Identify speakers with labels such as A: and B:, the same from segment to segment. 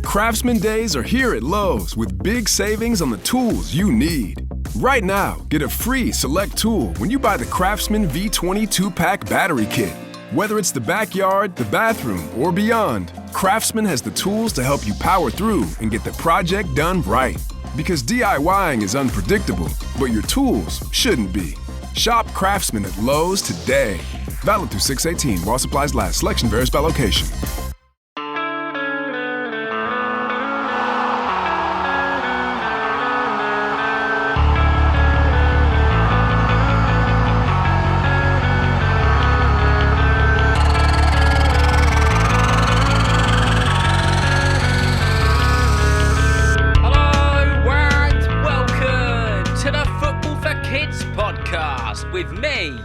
A: Craftsman Days are here at Lowe's with big savings on the tools you need. Right now, get a free select tool when you buy the Craftsman V20 2-pack battery kit. Whether it's the backyard, the bathroom, or beyond, Craftsman has the tools to help you power through and get the project done right. Because DIYing is unpredictable, but your tools shouldn't be. Shop Craftsman at Lowe's today. Valid through 6/18 while supplies last. Selection varies by location.
B: With me,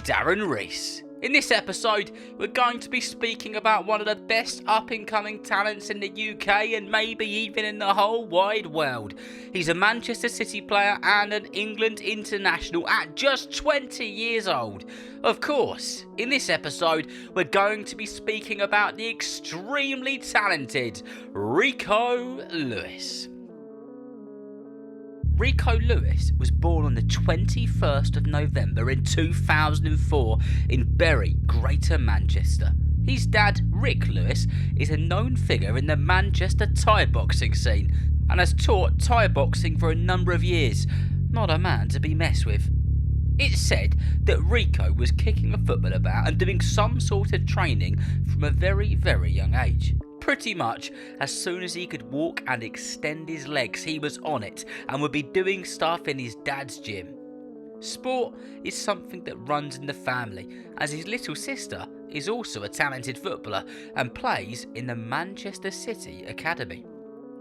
B: Darren Rees. In this episode, we're going to be speaking about one of the best up-and-coming talents in the UK and maybe even in the whole wide world. He's a Manchester City player and an England international at just 20 years old. Of course, in this episode, we're going to be speaking about the extremely talented Rico Lewis. Rico Lewis was born on the 21st of November in 2004 in Bury, Greater Manchester. His dad, Rick Lewis, is a known figure in the Manchester Thai boxing scene and has taught Thai boxing for a number of years. Not a man to be messed with. It's said that Rico was kicking a football about and doing some sort of training from a very, very young age. Pretty much as soon as he could walk and extend his legs, he was on it and would be doing stuff in his dad's gym. Sport is something that runs in the family, as his little sister is also a talented footballer and plays in the Manchester City Academy.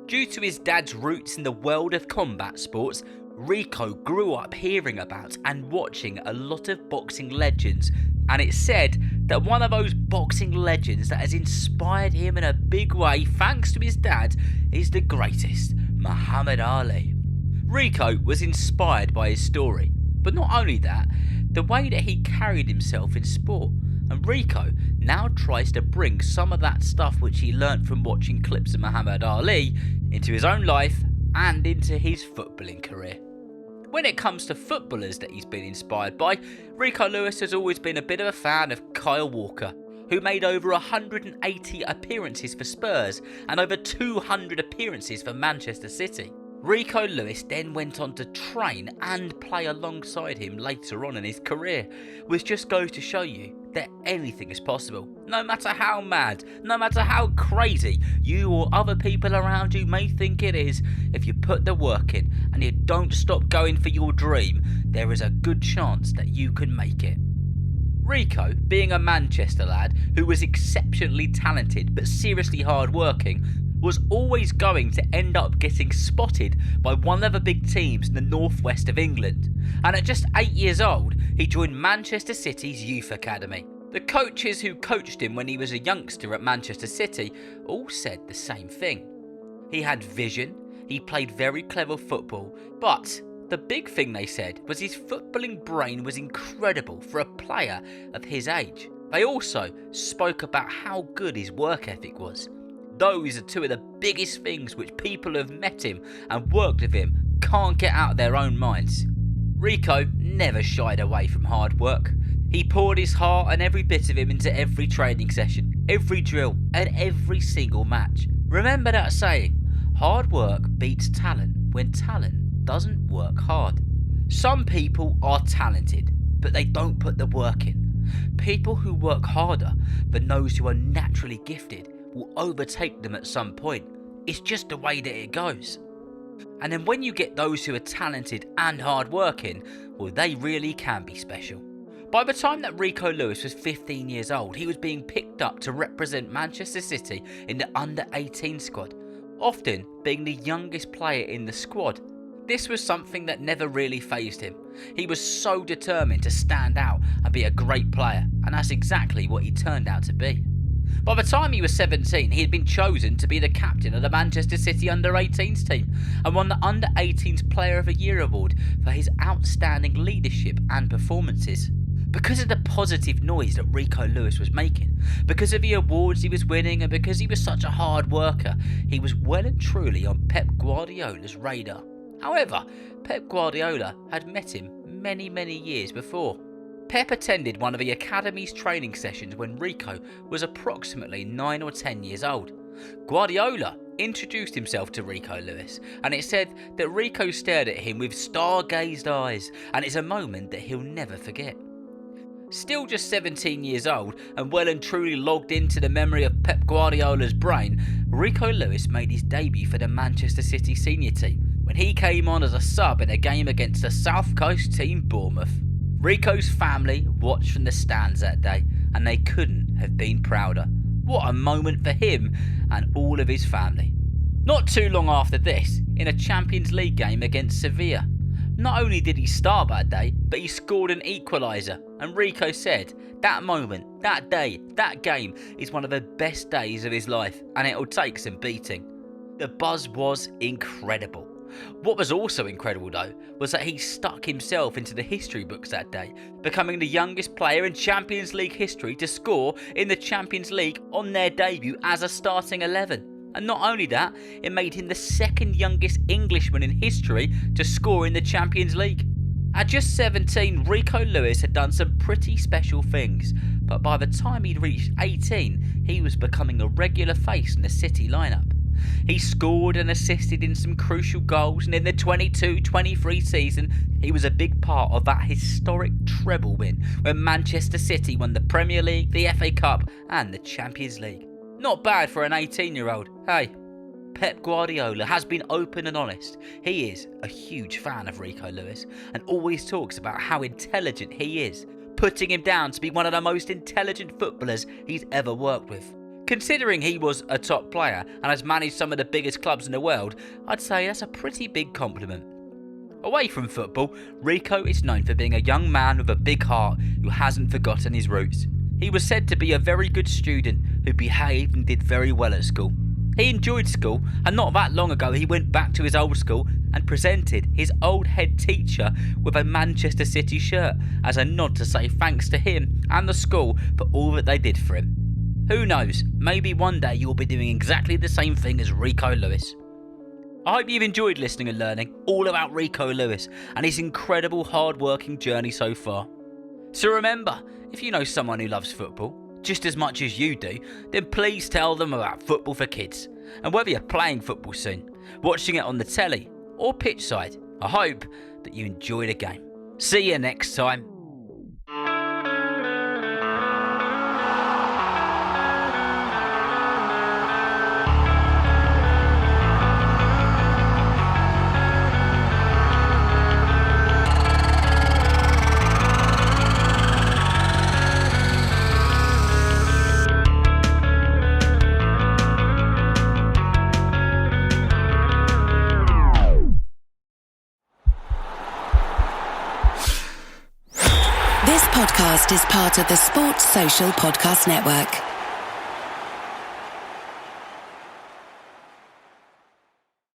B: Due to his dad's roots in the world of combat sports, Rico grew up hearing about and watching a lot of boxing legends, and it's said that one of those boxing legends that has inspired him in a big way thanks to his dad is the greatest, Muhammad Ali. Rico was inspired by his story, but not only that, the way that he carried himself in sport, and Rico now tries to bring some of that stuff which he learnt from watching clips of Muhammad Ali into his own life and into his footballing career. When it comes to footballers that he's been inspired by, Rico Lewis has always been a bit of a fan of Kyle Walker, who made over 180 appearances for Spurs and over 200 appearances for Manchester City. Rico Lewis then went on to train and play alongside him later on in his career, which just goes to show you that anything is possible. No matter how mad, no matter how crazy you or other people around you may think it is, if you put the work in and you don't stop going for your dream, there is a good chance that you can make it. Rico, being a Manchester lad who was exceptionally talented but seriously hard working, was always going to end up getting spotted by one of the big teams in the northwest of England, and at just 8 years old he joined Manchester City's youth academy. The coaches who coached him when he was a youngster at Manchester City all said the same thing. He had vision, he played very clever football, but the big thing they said was his footballing brain was incredible for a player of his age. They also spoke about how good his work ethic was. Those are two of the biggest things which people who have met him and worked with him can't get out of their own minds. Rico never shied away from hard work. He poured his heart and every bit of him into every training session, every drill and every single match. Remember that saying, hard work beats talent when talent doesn't work hard. Some people are talented, but they don't put the work in. People who work harder than those who are naturally gifted will overtake them at some point. It's just the way that it goes. And then when you get those who are talented and hard working, well, they really can be special. By the time that Rico Lewis was 15 years old, he was being picked up to represent Manchester City in the under-18 squad, often being the youngest player in the squad. This was something that never really fazed him. He was so determined to stand out and be a great player, and that's exactly what he turned out to be. By the time he was 17, he had been chosen to be the captain of the Manchester City Under-18s team and won the Under-18s Player of the Year award for his outstanding leadership and performances. Because of the positive noise that Rico Lewis was making, because of the awards he was winning, and because he was such a hard worker, he was well and truly on Pep Guardiola's radar. However, Pep Guardiola had met him many years before. Pep attended one of the academy's training sessions when Rico was approximately 9 or 10 years old. Guardiola introduced himself to Rico Lewis, and it said that Rico stared at him with stargazed eyes, and it's a moment that he'll never forget. Still just 17 years old and well and truly logged into the memory of Pep Guardiola's brain, Rico Lewis made his debut for the Manchester City senior team when he came on as a sub in a game against the South Coast team Bournemouth. Rico's family watched from the stands that day, and they couldn't have been prouder. What a moment for him and all of his family. Not too long after this, in a Champions League game against Sevilla, not only did he start that day, but he scored an equaliser, and Rico said, that moment, that day, that game is one of the best days of his life, and it'll take some beating. The buzz was incredible. What was also incredible though, was that he stuck himself into the history books that day, becoming the youngest player in Champions League history to score in the Champions League on their debut as a starting 11. And not only that, it made him the second youngest Englishman in history to score in the Champions League. At just 17, Rico Lewis had done some pretty special things, but by the time he'd reached 18, he was becoming a regular face in the City lineup. He scored and assisted in some crucial goals, and in the 22-23 season, he was a big part of that historic treble win when Manchester City won the Premier League, the FA Cup and the Champions League. Not bad for an 18-year-old, hey. Pep Guardiola has been open and honest. He is a huge fan of Rico Lewis and always talks about how intelligent he is, putting him down to be one of the most intelligent footballers he's ever worked with. Considering he was a top player and has managed some of the biggest clubs in the world, I'd say that's a pretty big compliment. Away from football, Rico is known for being a young man with a big heart who hasn't forgotten his roots. He was said to be a very good student who behaved and did very well at school. He enjoyed school, and not that long ago he went back to his old school and presented his old head teacher with a Manchester City shirt as a nod to say thanks to him and the school for all that they did for him. Who knows, maybe one day you'll be doing exactly the same thing as Rico Lewis. I hope you've enjoyed listening and learning all about Rico Lewis and his incredible hard-working journey so far. So remember, if you know someone who loves football just as much as you do, then please tell them about Football for Kids. And whether you're playing football soon, watching it on the telly or pitch side, I hope that you enjoy the game. See you next time.
C: This podcast is part of the Sports Social Podcast Network.